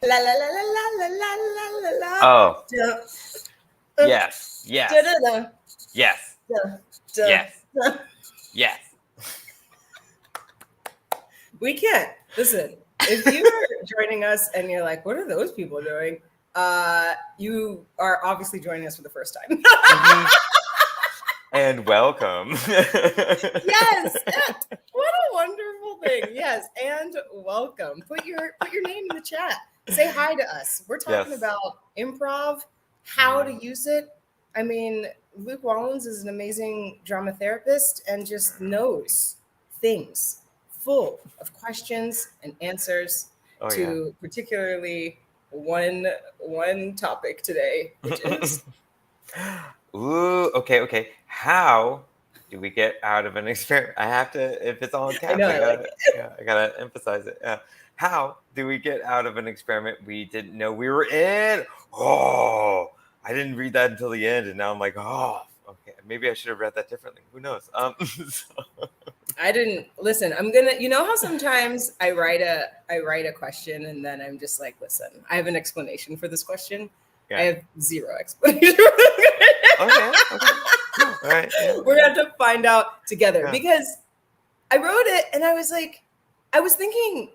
La la la la la la la la la. Oh, Dun, yes, dun, yes, dun, dun, yes, dun, dun, yes, dun. yes. We can't. Listen, if you are joining us and you're like, what are those people doing? You are obviously joining us for the first time. Hmm. And welcome. Yes. What a wonderful thing. Yes, and welcome. Put your name in the chat. Say hi to us. We're talking Yes. about improv, how to Mhm. use it. I mean, Luke Wallens is an amazing drama therapist and just knows things full of questions and answers Oh yeah. to particularly one topic today, which is Ooh, okay. How do we get out of an experiment? I have to, if it's all in I caps, know I like it. I gotta emphasize it. How do we get out of an experiment we didn't know we were in? Oh, I didn't read that until the end, and now I'm like, oh, okay, maybe I should have read that differently. Who knows? I didn't listen. I'm gonna. You know how sometimes I write a question and then I'm just like, listen, I have an explanation for this question. I Yeah. have zero explanation. Okay. Cool. All right. Yeah. We're gonna have to find out together Yeah. because I wrote it and I was like, I was thinking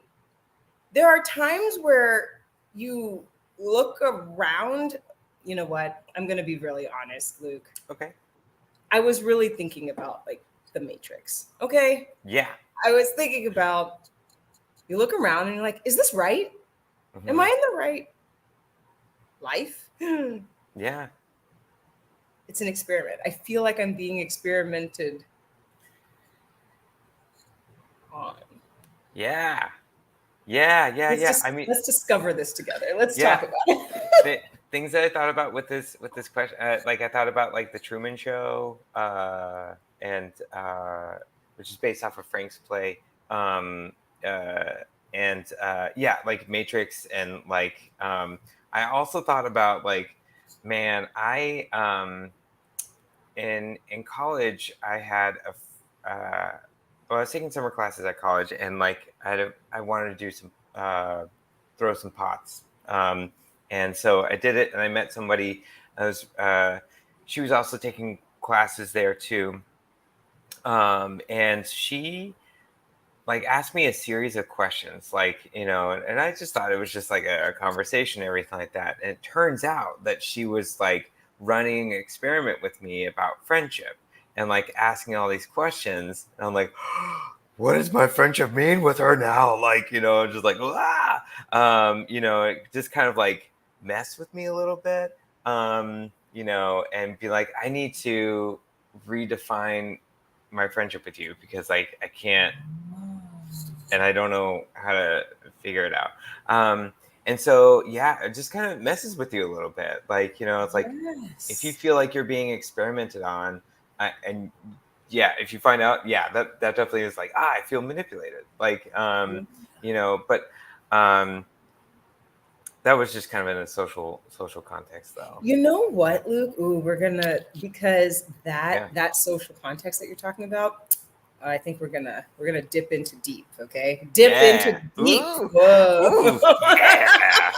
there are times where you look around. You know what? I'm gonna be really honest, Luke. Okay. I was really thinking about like the Matrix. Okay, Yeah. I was thinking about you look around and you're like, is this right? Am I Hmm. in the right life? Yeah. It's an experiment. I feel like I'm being experimented on. Yeah. Yeah. I mean, Let's discover this together. Let's yeah. talk about it. th- Things that I thought about with this question, like I thought about like the Truman Show, and which is based off of Frank's play, um, uh, and yeah, like Matrix, and like I also thought about like, man, in college I had well, I was taking summer classes at college, and like I wanted to do some throw some pots. And so I did it, and I met somebody. I was She was also taking classes there too, and she like asked me a series of questions, like, and I just thought it was just like a conversation, everything like that. And it turns out that she was like running an experiment with me about friendship, and like asking all these questions, and I'm like, what does my friendship mean with her now? Like, just like, it just kind of like mess with me a little bit, and be like, I need to redefine my friendship with you, because like I can't, and I don't know how to figure it out. And so, yeah, it just kind of messes with you a little bit. Like, it's like if you Yes. feel like you're being experimented on, and yeah, if you find out, yeah, that definitely is like, I feel manipulated. Like, but um, that was just kind of in a social context, though. You know Yeah, what, Luke? Ooh, we're gonna because that yeah. that social context that you're talking about, I think we're gonna dip into deep. Okay, dip into Yeah. deep. Whoa. Ooh, yeah.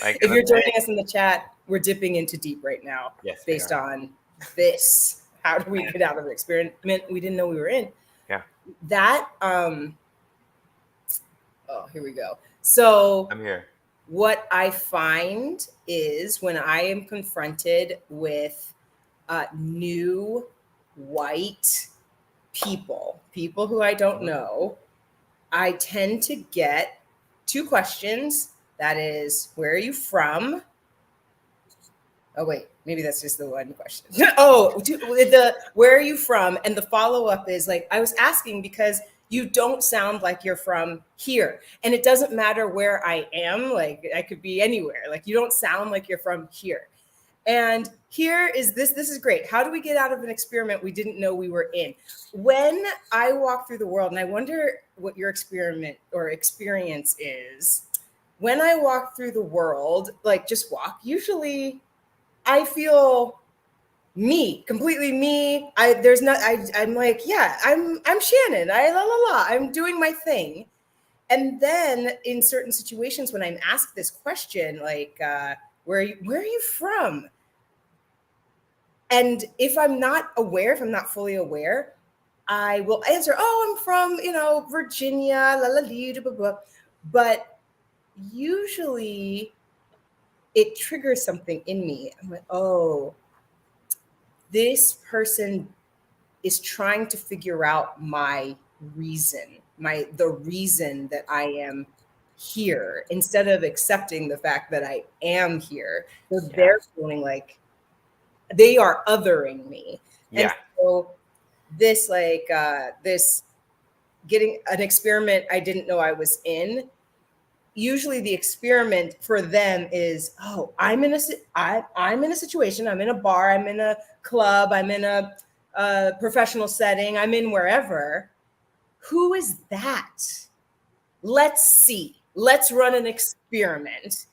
Like If the you're thing. joining us in the chat, we're dipping into deep right now Yes, we based are. on this. How do we get out of an experiment we didn't know we were in? Yeah, That oh, here we go. So I'm here. what I find is when I am confronted with new white people who I don't Mhm. know, I tend to get two questions. That is, where are you from? Oh wait, maybe that's just the one question. The where are you from? And the follow up is like I was asking because you don't sound like you're from here, and it doesn't matter where I am. Like I could be anywhere. Like you don't sound like you're from here. And here is this. This is great. How do we get out of an experiment we didn't know we were in? When I walk through the world, and I wonder what your experiment or experience is. When I walk through the world, like just walk, usually I feel me, completely me. I'm like, yeah, I'm Shannon. I la la la. I'm doing my thing. And then in certain situations when I'm asked this question, like, where are you from? And if I'm not aware, if I'm not fully aware, I will answer, oh, I'm from, Virginia, la la dee, blah, blah. But usually it triggers something in me. I'm like, oh, this person is trying to figure out my reason, the reason that I am here, instead of accepting the fact that I am here. So they're feeling like they are othering me. And so this this getting an experiment I didn't know I was in, usually the experiment for them is, oh, I'm in a situation, I'm in a bar, I'm in a club, I'm in a professional setting, I'm in wherever. Who is that? Let's see. Let's run an experiment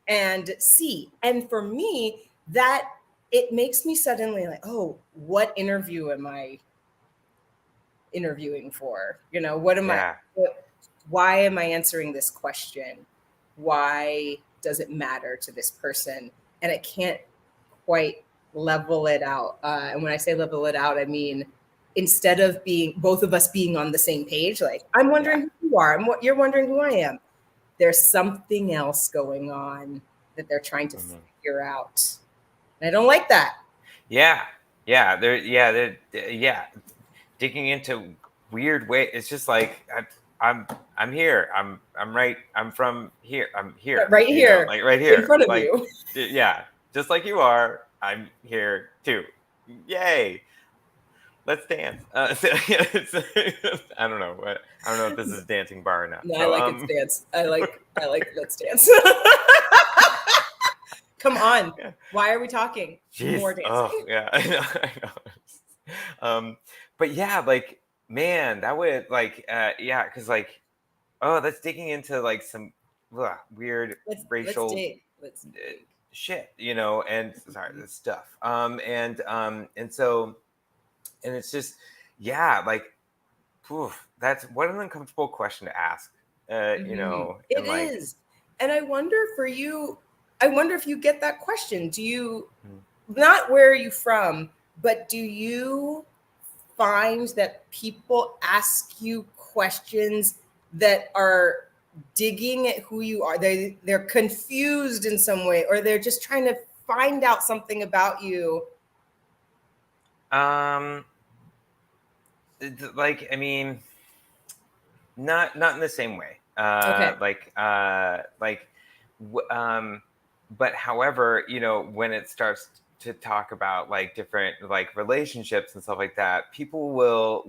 and see. And for me, that it makes me suddenly like, oh, what interview am I interviewing for? What am I? Why am I answering this question? Why does it matter to this person? And I can't quite level it out. And when I say level it out, I mean, instead of being both of us being on the same page, like, I'm wondering who you are, and what you're wondering who I am. There's something else going on that they're trying to figure out. And I don't like that. They're digging into weird way. It's just like I'm here. I'm from here. I'm here. Right here. Like right here. In front of you. Yeah. Just like you are, I'm here too. Yay. Let's dance. I don't know. I don't know if this is dancing bar or not. No, so, I like It's Dance. I like Let's Dance. Come on. Yeah. Why are we talking? Jeez. More dancing. Oh, yeah. I know. But yeah, like, man, that would because like, oh, that's digging into like some weird racial let's shit, and sorry, this stuff. And so, and it's just, like, that's what an uncomfortable question to ask. It is. And I wonder for you, if you get that question. Do you, not where are you from, but do you find that people ask you questions that are digging at who you are? They're confused in some way, or they're just trying to find out something about you? Like, I mean, not in the same way. Okay. But however, when it starts to talk about like different like relationships and stuff like that, people will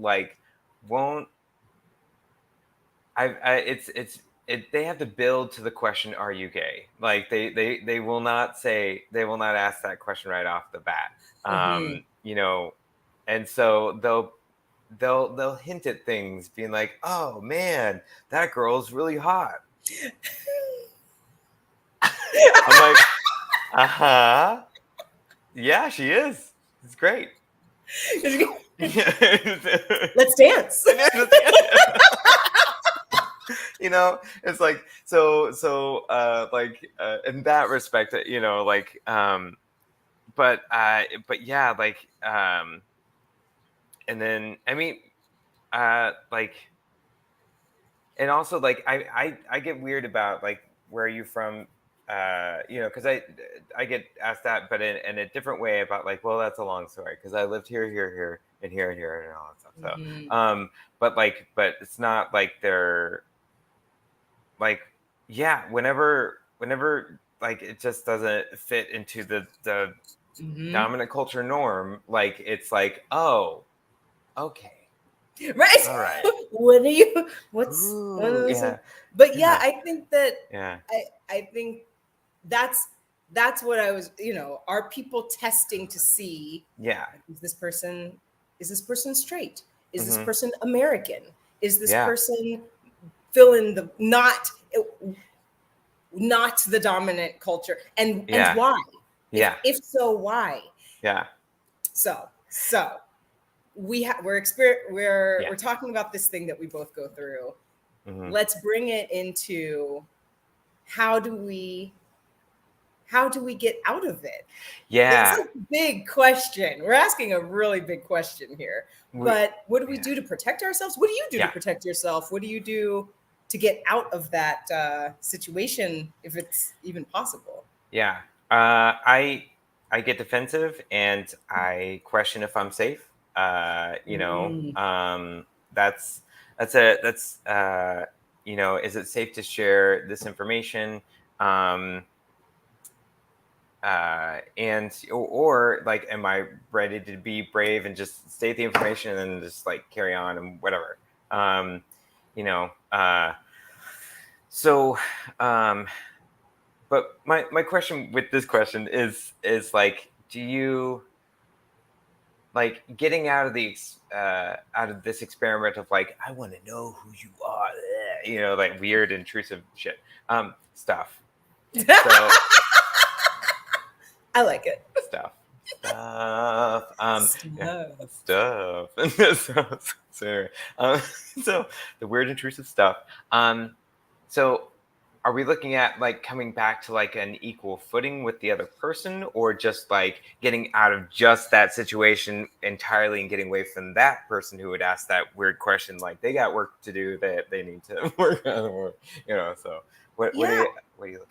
won't. They have to build to the question, are you gay? Like they will not ask that question right off the bat. And so they'll hint at things, being like, oh man, that girl's really hot. I'm like, yeah, she is. It's great. Let's dance. It's like, so in that respect, but yeah, like, and then, I mean, and also like, I get weird about like, where are you from? Because I get asked that, but in a different way, about like, well, that's a long story, because I lived here, and here, and all that stuff. So, but it's not like they're like, yeah, whenever like it just doesn't fit into the dominant culture norm, like it's like, oh, okay. Right. All right. What are you? What's? Yeah. But yeah, I think that. Yeah. I think that's what I was. Are people testing to see? Yeah. Is this person straight? Is this person American? Is this person filling the not the dominant culture? And why? Yeah. If so, why? Yeah. So. We're talking about this thing that we both go through, let's bring it into how do we get out of it? Yeah. It's a big question. We're asking a really big question here. But what do we do to protect ourselves? What do you do to protect yourself? What do you do to get out of that situation, if it's even possible? Yeah. I get defensive and I question if I'm safe. That's is it safe to share this information? And or like, am I ready to be brave and just state the information and then just like carry on and whatever? Um, you know, uh, so but my question with this question is like, do you like getting out of out of this experiment of like, I want to know who you are, like weird intrusive shit stuff. So I like it. stuff stuff so the weird intrusive stuff. So are we looking at like coming back to like an equal footing with the other person, or just like getting out of just that situation entirely and getting away from that person who would ask that weird question, like they got work to do that they need to work on, so what are you looking for?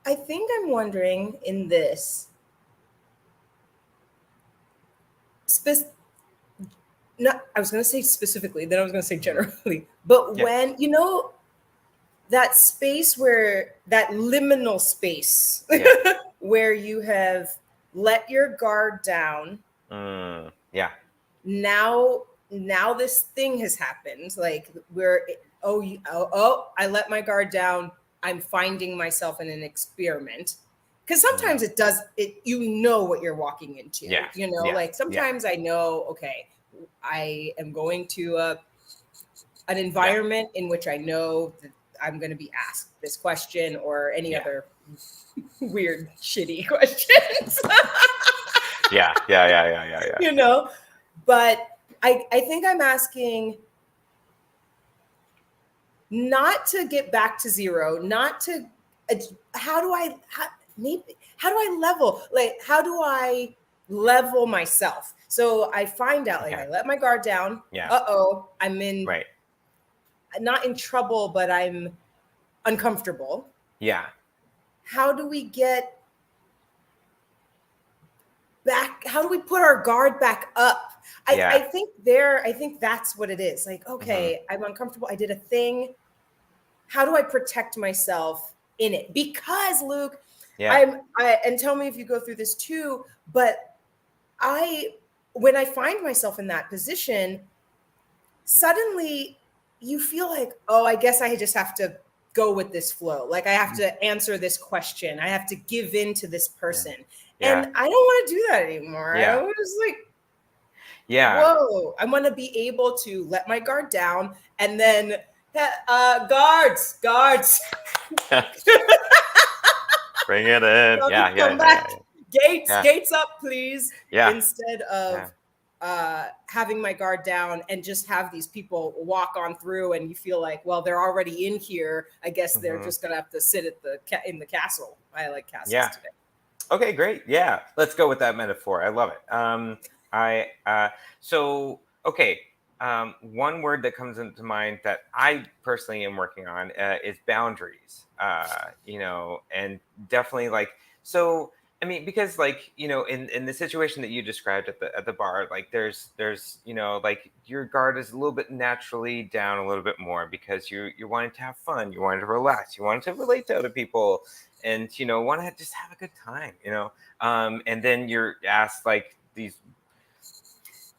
I think I'm wondering in this I was going to say specifically, then I was going to say generally, but when that space, where that liminal space where you have let your guard down. Now this thing has happened. Like I let my guard down. I'm finding myself in an experiment. Because sometimes it does it, what you're walking into. Like sometimes I know, okay, I am going to an environment in which I know that I'm going to be asked this question or any other weird, shitty questions. Yeah. But I think I'm asking not to get back to zero, not to, how do I level? Like, how do I level myself? So I find out, like, I let my guard down. I'm in, not in trouble, but I'm uncomfortable. How do we get back? How do we put our guard back up? I think that's what it is. Like, okay, I'm uncomfortable. I did a thing. How do I protect myself in it? Because Luke, and tell me if you go through this too, but when I find myself in that position, suddenly you feel like, oh, I guess I just have to go with this flow. Like I have to answer this question. I have to give in to this person. And I don't want to do that anymore. I was like, whoa, I want to be able to let my guard down and then guards. Bring it in. Come back. Gates up, please. Instead of having my guard down and just have these people walk on through, and you feel like, well, they're already in here. I guess they're just gonna have to sit at in the castle. I like castles today. Okay, great. Yeah, let's go with that metaphor. I love it. One word that comes into mind that I personally am working on is boundaries. And definitely like so. I mean, because like, in the situation that you described at the bar, like there's like your guard is a little bit naturally down a little bit more because you're wanting to have fun, you wanted to relax, you wanted to relate to other people, and want to just have a good time, and then you're asked like these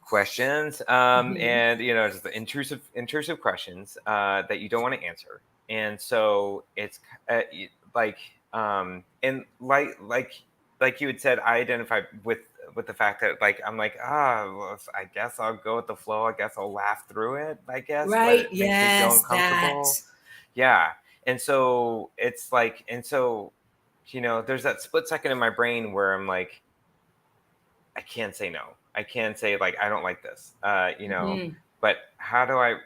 questions, and just the intrusive questions that you don't want to answer, and so it's and like you had said, I identified with the fact that like I'm like, well, I guess I'll go with the flow. I guess I'll laugh through it. I guess, right? But it makes me feel uncomfortable. Yeah, and so it's like, there's that split second in my brain where I'm like, I can't say no. I can't say like I don't like this. but how do I,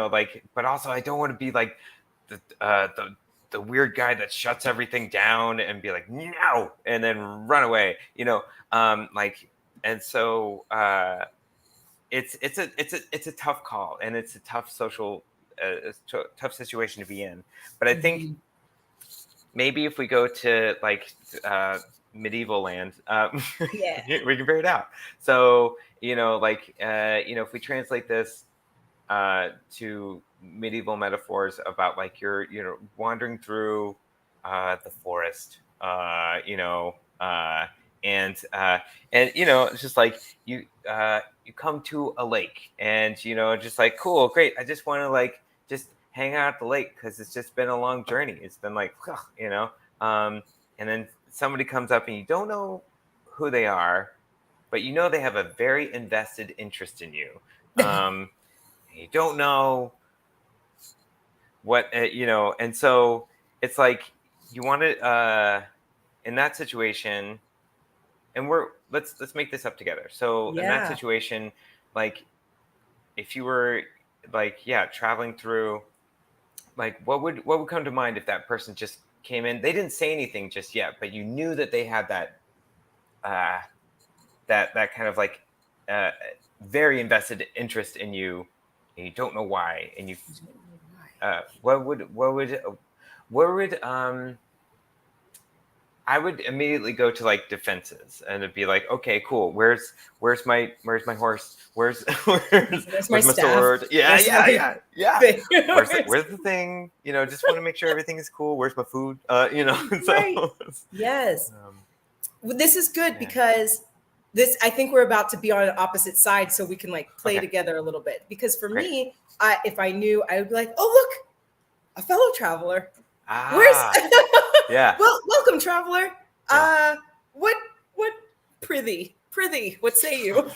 like, but also I don't want to be like the weird guy that shuts everything down and be like, no, and then run away, like, and so it's a tough call, and it's a tough social, tough situation to be in. But I think Mhm. maybe if we go to like medieval land, Yeah. we can figure it out. So like if we translate this to medieval metaphors about like you're wandering through the forest, and it's just like you come to a lake, and just like, cool, great, I just want to like just hang out at the lake because it's just been a long journey. It's been like um, and then somebody comes up and you don't know who they are, but they have a very invested interest in you. You don't know what and so it's like you want to in that situation, and let's make this up together. So in that Yeah. situation, like if you were like, yeah, traveling through, like what would come to mind if that person just came in, they didn't say anything just yet, but you knew that they had that uh that kind of like uh very invested interest in you, and you don't know why, and you I don't know why. what would I would immediately go to like defenses, and it'd be like, okay, cool, where's my horse, where's where's Where's my where's my staff? sword, yeah, Where's yeah, my yeah, yeah, thing? where's the thing, just want to make sure everything is cool, where's my food, Right. so Yes. um, Well, this is good yeah, because I think we're about to be on opposite sides, so we can like play okay, together a little bit. Because for great, me, if I knew, I would be like, oh look, a fellow traveler. Where's ah, yeah, well, welcome, traveler. yeah. Uh, what prithee, what say you?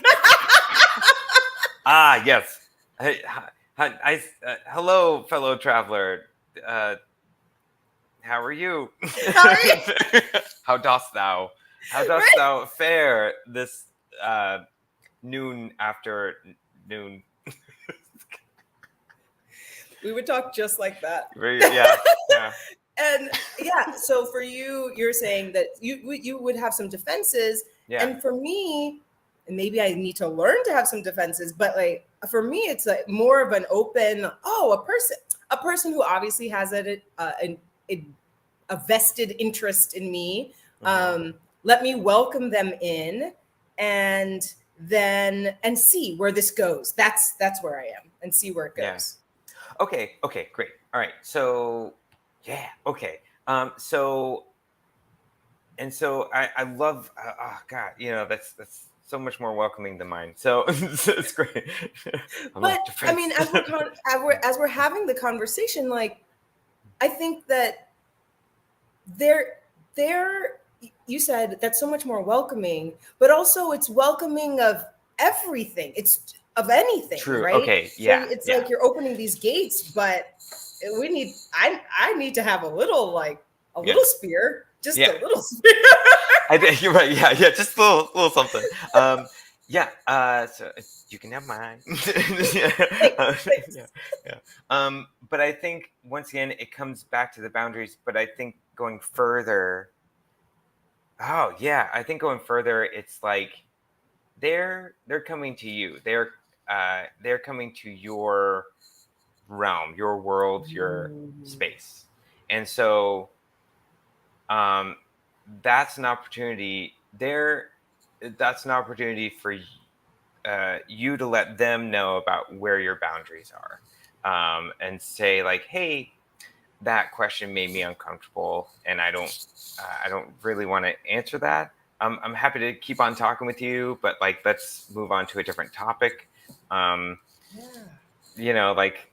Ah, yes. Hey, hello, fellow traveler. Uh, how are you? How are you? How dost thou? How dost Right? thou fare this noon after noon? We would talk just like that. Yeah, yeah, And yeah, so for you, you're saying that you would have some defenses, yeah. and for me, and maybe I need to learn to have some defenses, but like for me, it's like more of an open. Oh, a person who obviously has a vested interest in me. Mhm. Let me welcome them in, and then see where this goes. That's where I am, and see where it Yeah. goes. Okay. Okay. Great. All right. So, yeah. Okay. So and so I love, oh God, that's so much more welcoming than mine. So it's great. I love But I mean, defense. as we're having the conversation, like I think that there you said that's so much more welcoming, but also it's welcoming of everything. It's of anything, True. right? Okay. So Yeah. it's Yeah. like you're opening these gates, but I need to have a Yeah. little spear, just Yeah. a little spear. I think you're right. Yeah. Yeah. Just a little something. Yeah. So you can have mine. Yeah. Thanks, thanks. Yeah. Yeah. But I think once again it comes back to the boundaries. But I think going further. Oh yeah. I think going further, it's like they're coming to you. They're coming to your realm, your world, your Mm. space, and so um, that's an opportunity. That's an opportunity for you to let them know about where your boundaries are, and say like, "Hey, that question made me uncomfortable, and I don't really want to answer that. I'm happy to keep on talking with you, but like, let's move on to a different topic." Um, Yeah. like,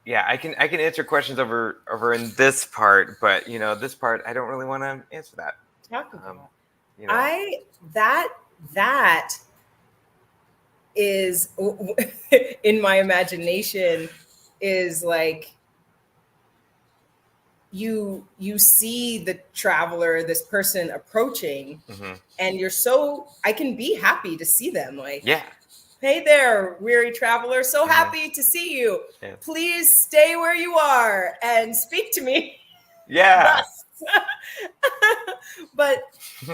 yeah, I can answer questions over in this part, but this part I don't really want to answer that. Talk Um, about. you know, I that is in my imagination is like you see the traveler, this person approaching, mhm. and I can be happy to see them, like Yeah, Hey there, weary traveler. So Mhm. happy to see you. Yeah. Please stay where you are and speak to me Yeah. thus. But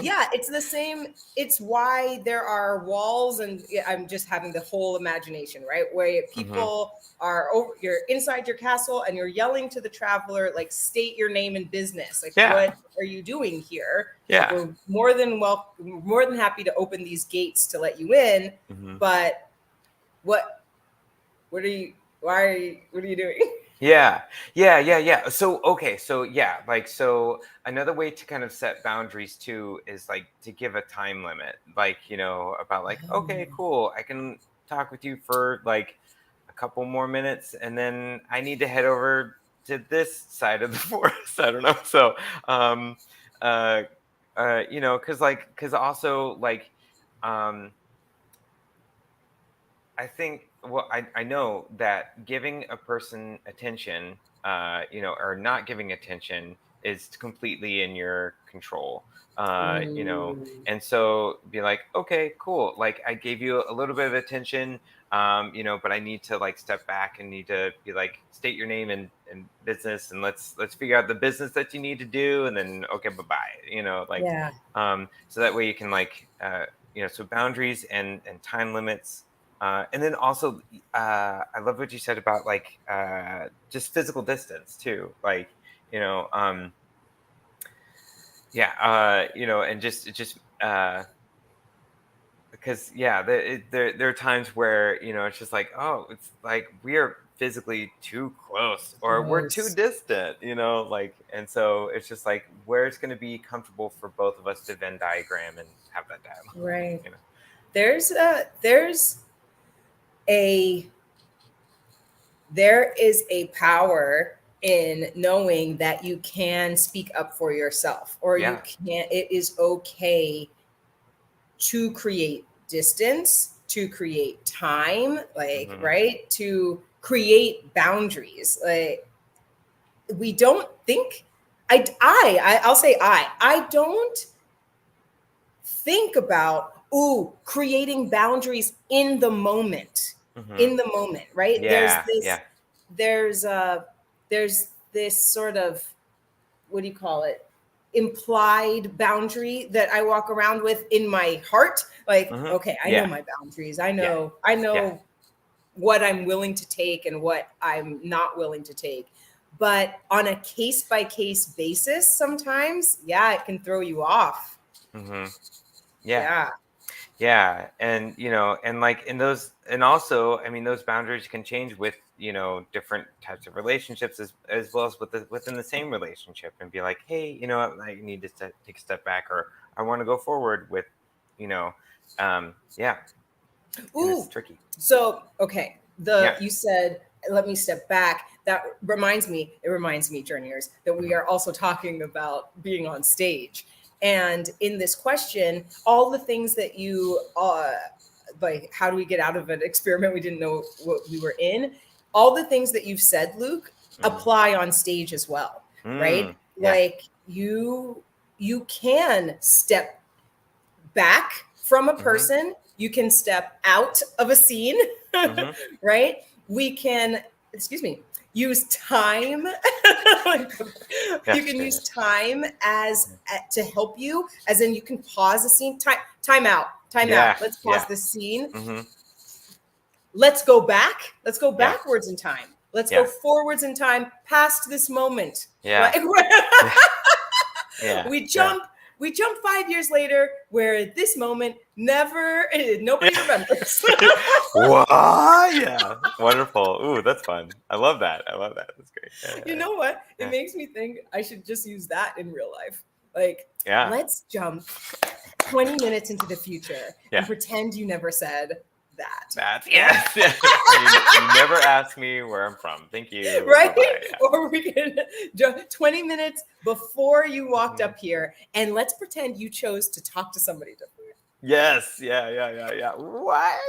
yeah, it's the same. It's why there are walls, and I'm just having the whole imagination, right? Where Mhm. people are over, you're inside your castle and you're yelling to the traveler, like, state your name and business. Like, Yeah. what are you doing here? Like, Yeah. we're more than happy to open these gates to let you in, Mhm. but what are you, why are you, what are you doing? Yeah. Yeah. Yeah. Yeah. So, okay. So, yeah. Like, so another way to kind of set boundaries too is like to give a time limit, like, about like, okay, cool. I can talk with you for like a couple more minutes and then I need to head over to this side of the forest. I don't know. So, uh, cause also like, um, I think, well, I know that giving a person attention, or not giving attention is completely in your control. Mm, And so be like, okay, cool. Like I gave you a little bit of attention, but I need to like step back and need to be like, state your name and business, and let's figure out the business that you need to do, and then okay, bye bye. yeah. So that way you can like, so boundaries and time limits, and then also, I love what you said about like just physical distance too. Like, you know, um, yeah, and just because yeah, there are times where it's just like, oh, it's like we are physically too close or we're too Close. distant, like, and so it's just like where it's going to be comfortable for both of us to Venn diagram and have that dialogue. Right. You know. There's a there is a power in knowing that you can speak up for yourself, or you Yeah. can, it is okay to create distance, to create time, like, Hmm. right, to create boundaries. Like, we don't think, I'll say I don't think about, ooh, creating boundaries in the moment. Hmm. In the moment, right? Yeah. Yeah. There's uh there's this sort of, what do you call it, implied boundary that I walk around with in my heart. Like, Hmm. okay, I know Yeah. my boundaries. I Yeah. know I Yeah. know what I'm willing to take and what I'm not willing to take. But on a case by case basis, sometimes, yeah, it can throw you off. Hmm. Yeah. Yeah. Yeah. And like in those, and also, I mean, those boundaries can change with, different types of relationships as well as within the same relationship and be like, hey, I need to take a step back or I want to go forward with, you know, yeah. And it's Ooh. tricky. So, okay. Yeah. You said, let me step back. It reminds me, journeyers, that we Hmm. are also talking about being on stage. And in this question, all the things that you, like, how do we get out of an experiment we didn't know what we were in? All the things that you've said, Luke, Hmm. apply on stage as well, right? Yeah. Like, you can step back from a Hmm. person, you can step out of a scene, Hmm. right? We can, excuse me, use time. Yeah. You can Yeah. use time as to help you, as in you can pause a scene. Time out. Time out. Yeah. Let's pause Yeah. this scene. Hmm. Let's go back. Let's go Yeah. backwards in time. Let's go Yeah. forwards in time past this moment. Yeah. Like, Yeah. Yeah. we Yeah. jump we jump 5 years later, where this moment never, nobody remembers. What? Yeah. Wonderful. Ooh, that's fun. I love that. I love that. That's great. You know what? It Yeah. makes me think I should just use that in real life. Like, Yeah. let's jump 20 minutes into the future and Yeah. pretend you never said that. That's yes. Yeah. You never asked me where I'm from. Thank you. Right? Bye bye. Yeah. Or we can 20 minutes before you walked Mhm. up here, and let's pretend you chose to talk to somebody different. Yes. Yeah. Yeah. Yeah. Yeah. What?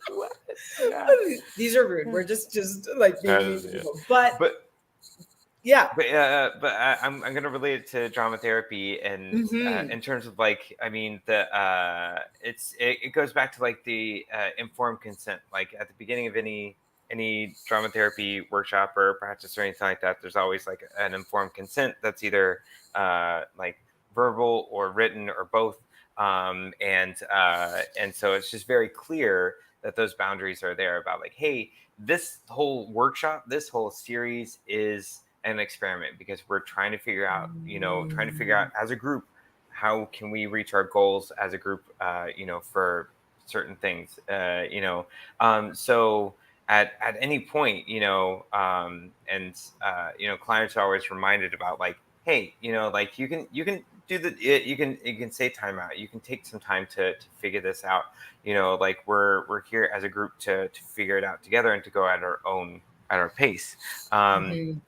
What? Yeah. These are rude. Yeah. We're just like being mean to Yeah. people. But But Yeah. I'm going to relate it to drama therapy, and Mm-hmm. in terms of like, I mean, it goes back to like the informed consent. Like at the beginning of any drama therapy workshop or practice or anything like that, there's always like an informed consent that's either like verbal or written or both. And so it's just very clear that those boundaries are there about like, hey, this whole workshop, this whole series is an experiment because we're trying to figure out, as a group, how can we reach our goals as a group, for certain things, so at any point, clients are always reminded about like, hey, like you can do you can say timeout, you can take some time to figure this out, like we're here as a group to figure it out together and to go at our pace. Mm-hmm.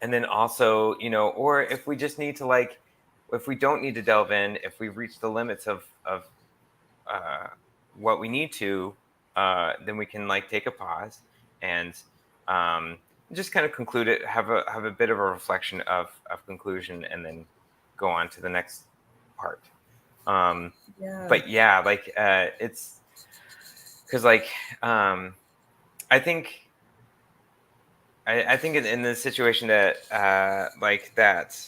And then also, or if we just need to like, if we don't need to delve in, if we've reached the limits of uh, what we need to, then we can like take a pause and just kind of conclude it, have a bit of a reflection of conclusion, and then go on to the next part. um Yeah. but yeah, like it's because like I think I think in the situation that like that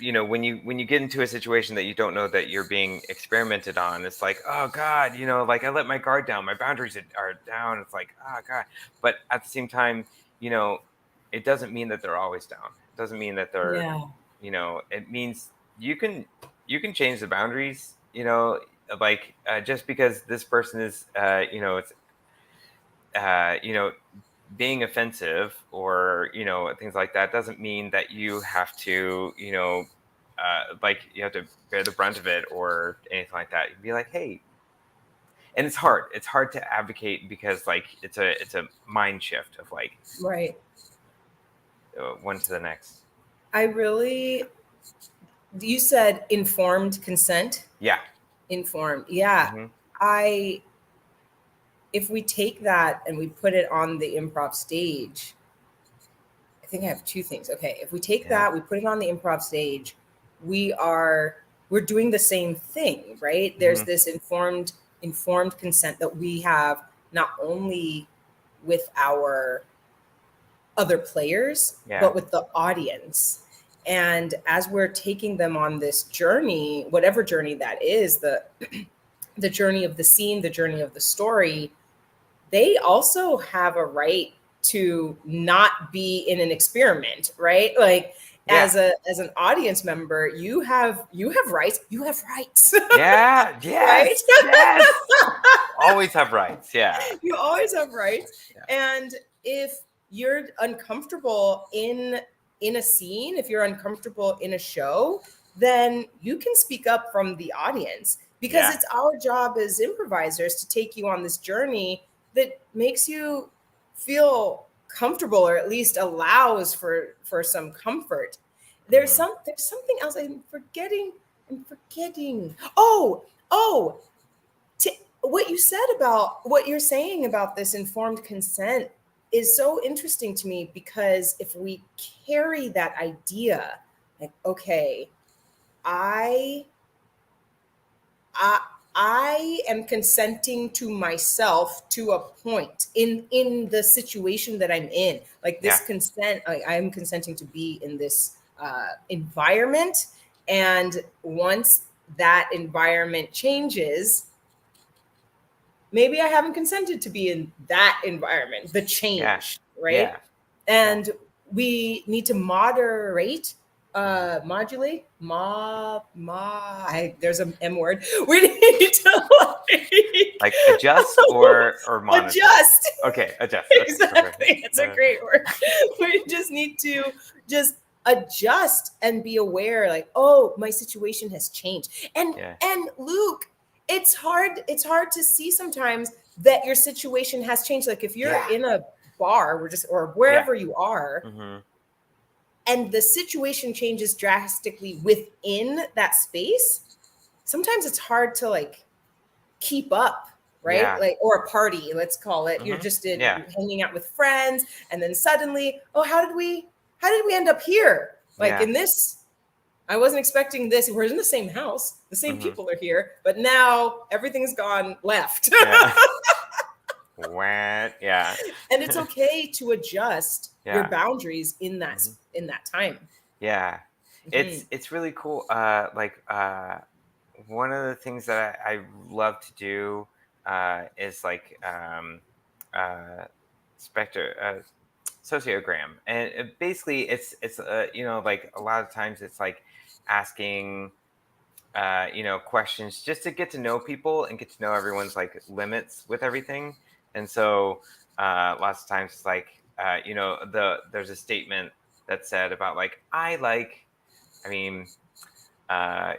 when you get into a situation that you don't know that you're being experimented on, it's like, oh god, like I let my guard down, my boundaries are down, it's like, oh god. But at the same time, you know it doesn't mean that they're always down. It doesn't mean that they're, Yeah. it means you can change the boundaries, like just because this person is it's you know being offensive, or things like that, doesn't mean that you have to, like you have to bear the brunt of it or anything like that. You'd be like, hey. And it's hard to advocate because like it's a mind shift of like Right. one to the next. I really, you said informed consent. Yeah. Informed. Yeah. Hmm. I, if we take that and we put it on the improv stage, I think I have two things. Okay. If we take Yeah. that, we put it on the improv stage, we are, we're doing the same thing, right? There's Hmm. this informed consent that we have not only with our other players, Yeah. but with the audience. And as we're taking them on this journey, whatever journey that is, the journey of the scene, the journey of the story, they also have a right to not be in an experiment, right? Like Yeah. as an audience member, you have rights, you have rights, Yeah. right? Yes. Yes. Always have rights. Yeah. You always have rights. Yeah. And if you're uncomfortable in a scene, if you're uncomfortable in a show, then you can speak up from the audience, because Yeah. it's our job as improvisers to take you on this journey that makes you feel comfortable, or at least allows for some comfort. Hmm. There's something else I'm forgetting. Oh, to, what you said about what you're saying about this informed consent is so interesting to me, because if we carry that idea, like, okay, I I I am consenting to myself to a point in the situation that I'm in. Like Yeah. this consent, I'm consenting to be in this environment, and once that environment changes, maybe I haven't consented to be in that environment, the Yeah. change, right? Yeah. Yeah. And we need to moderate, Mhm. modulate, there's an M word. We need to like Like adjust or monitor. adjust. Okay, adjust. Okay, perfect. Exactly. It's a great word. We just need to just adjust and be aware, like, oh, my situation has changed. Yeah. And Luke, it's hard to see sometimes that your situation has changed. Like if you're Yeah. in a bar, or Yeah. wherever you are, Hmm. and the situation changes drastically within that space, sometimes it's hard to like keep up. right? Yeah. Like, or a party, let's call it. You're just Yeah. hanging out with friends, and then suddenly, oh, how did we end up here? Like Yeah. in this, I wasn't expecting this. We're in the same house, the same Mhm. people are here, but now everything's gone left. Yeah. What? Yeah. And it's okay to adjust your Yeah. boundaries in that Mhm. in that time. Yeah. Mhm. It's really cool. One of the things that I love to do is like spectro sociogram, and basically it's you know, like a lot of times it's like asking you know, questions just to get to know people and get to know everyone's like limits with everything. And so lots of times it's like you know, there's a statement that said about like I like, I mean,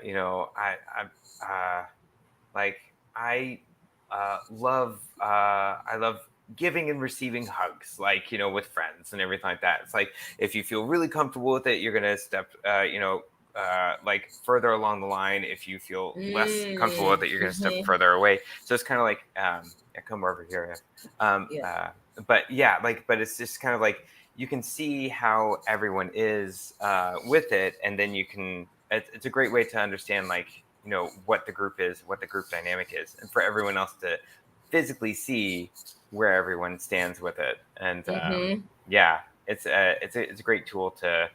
you know, like I I love giving and receiving hugs, like, you know, with friends and everything like that. It's like if you feel really comfortable with it, you're gonna step you know, like further along the line. If you feel less comfortable with it, you're gonna step Mhm. further away. So it's kind of like yeah, come over here. Yeah. Yeah. But yeah, like, but it's just kind of like you can see how everyone is with it, and then you can. It's a great way to understand, like, you know, what the group is, what the group dynamic is, and for everyone else to physically see where everyone stands with it. And Mhm. yeah, it's a great tool to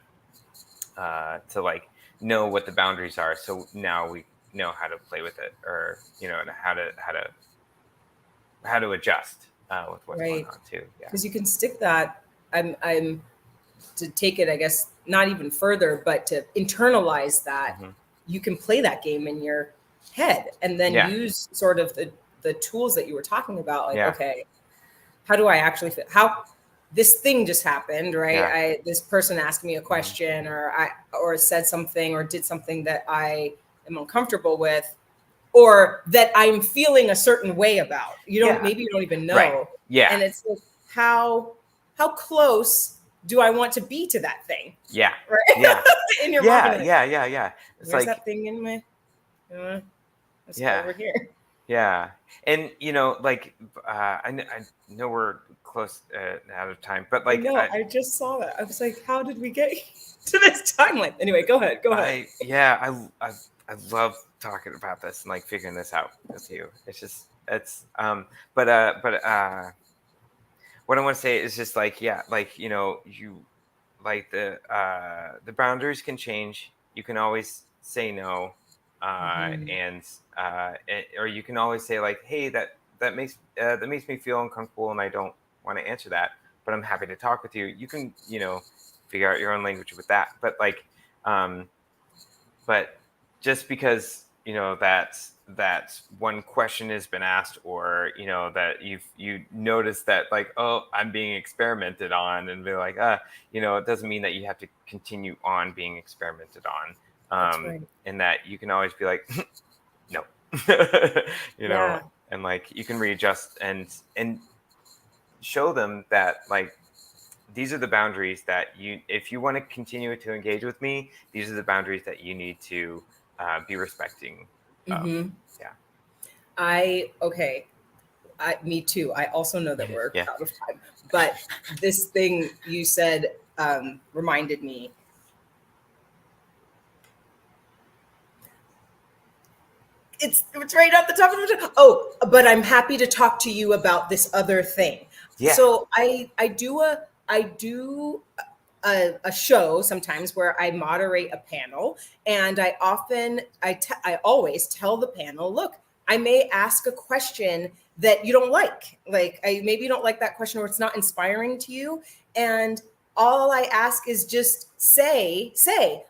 like know what the boundaries are. So now we know how to play with it, or you know, and how to adjust with what's going Right. on too. Yeah. Because you can stick that. I'm to take it, I guess, not even further, but to internalize that. Hmm. You can play that game in your head, and then Yeah. use sort of the tools that you were talking about. Like, Yeah. okay, how do I actually feel? How this thing just happened, right? Yeah. This person asked me a Hmm. question, or said something, or did something that I am uncomfortable with, or that I'm feeling a certain way about. Yeah. Maybe you don't even Right. know. Yeah. And it's like, how close do I want to be to that thing? Yeah. Right? Yeah. In your mind, Yeah. you're like, Yeah. Yeah. Yeah. It's where's like, that thing in my let's go yeah. over here. Yeah, and you know, like I know we're close out of time, but I like know, I just saw that. I was like, how did we get to this timeline? Anyway, go ahead. Go ahead. yeah, I love talking about this and like figuring this out with you. It's just but what I want to say is just like, yeah, like, you know, you like the boundaries can change. You can always say no, Mhm. and or you can always say like, hey, that makes me feel uncomfortable, and I don't want to answer that, but I'm happy to talk with you. You can, you know, figure out your own language with that. But like um but just because, you know, that one question has been asked, or you know that you notice that like, oh, I'm being experimented on, and be like, you know, it doesn't mean that you have to continue on being experimented on. That's right. And that you can always be like, no. You know, Yeah. and like you can readjust and show them that like these are the boundaries that you, if you want to continue to engage with me, these are the boundaries that you need to be respecting of. Hmm. Yeah. Okay. Me too. I also know that we're Yeah. out of time, but this thing you said reminded me. It's right at the top of the. Oh, but I'm happy to talk to you about this other thing. Yeah. So I do a show sometimes where I moderate a panel, and I always tell the panel, look, I may ask a question that you don't like I maybe you don't like that question, or it's not inspiring to you, and all I ask is just say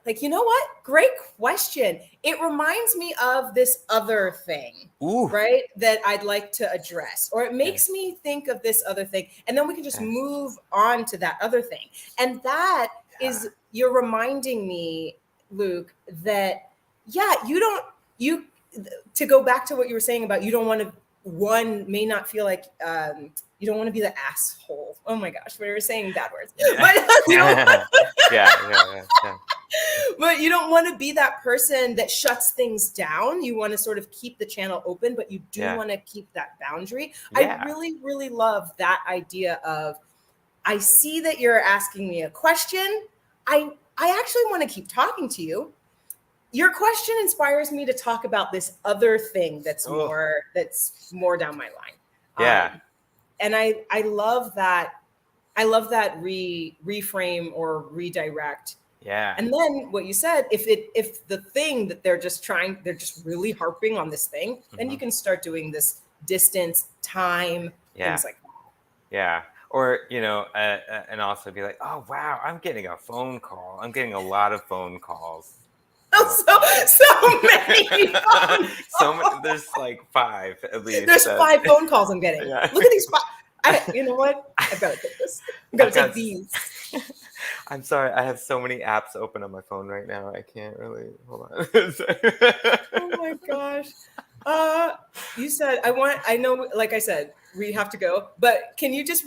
like, you know what, great question, it reminds me of this other thing, Ooh. right, that I'd like to address, or it Yeah. makes me think of this other thing, and then we can just Yeah. move on to that other thing. And that Yeah. is, you're reminding me, Luke, that yeah, you don't, you, to go back to what you were saying about, you don't want to, one may not feel like you don't want to be the asshole. Oh my gosh, we were saying bad words, Yeah. but you know, Yeah. Yeah. Yeah. but but you don't want to be that person that shuts things down. You want to sort of keep the channel open, but you do want to keep that boundary. I really, really love that idea of, I see that you're asking me a question. I actually want to keep talking to you. Your question inspires me to talk about this other thing that's more down my line. And I love that. I love that reframe or redirect. And then what you said, if the thing that they're just really harping on this thing, then you can start doing this distance, time, things like that. Or, and also be like, oh, wow, I'm getting a phone call. I'm getting a lot of phone calls. So many phone calls. There's like 5 at least. There's 5 phone calls I'm getting. Look at these 5. You know what? I've got to take this. I'm going to take these. I'm sorry. I have so many apps open on my phone right now. I can't really. Hold on. Oh my gosh. You said, I know, like I said, we have to go, but can you just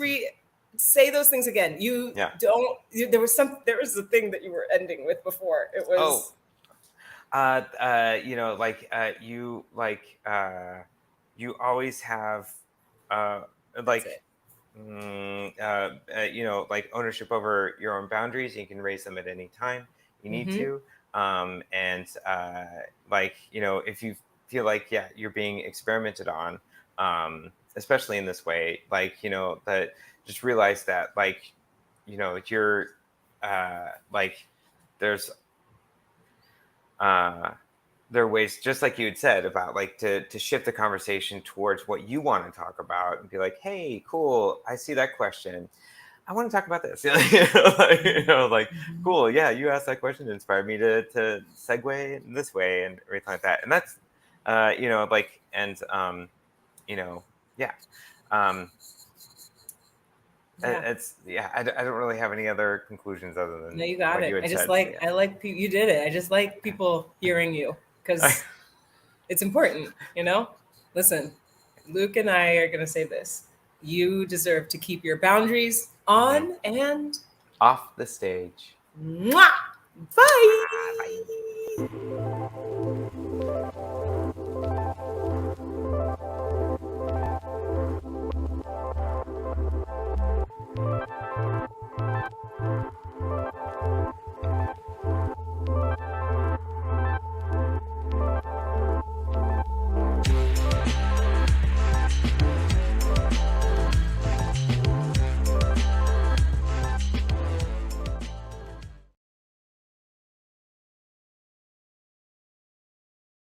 say those things again? There was a thing that you were ending with before. It was. You always have, like ownership over your own boundaries. You can raise them at any time you need to. And if you feel like, you're being experimented on, especially in this way, that just realize that, you're, there are ways, just like you had said, about to shift the conversation towards what you want to talk about and be like, hey, cool, I see that question. I want to talk about this. Cool. Yeah, you asked that question, it inspired me to segue in this way and everything like that. And that's, I don't really have any other conclusions other than. No, you got it. I like you did it. I just like people hearing you, because it's important, Listen, Luke and I are going to say this. You deserve to keep your boundaries on and off the stage. Mwah!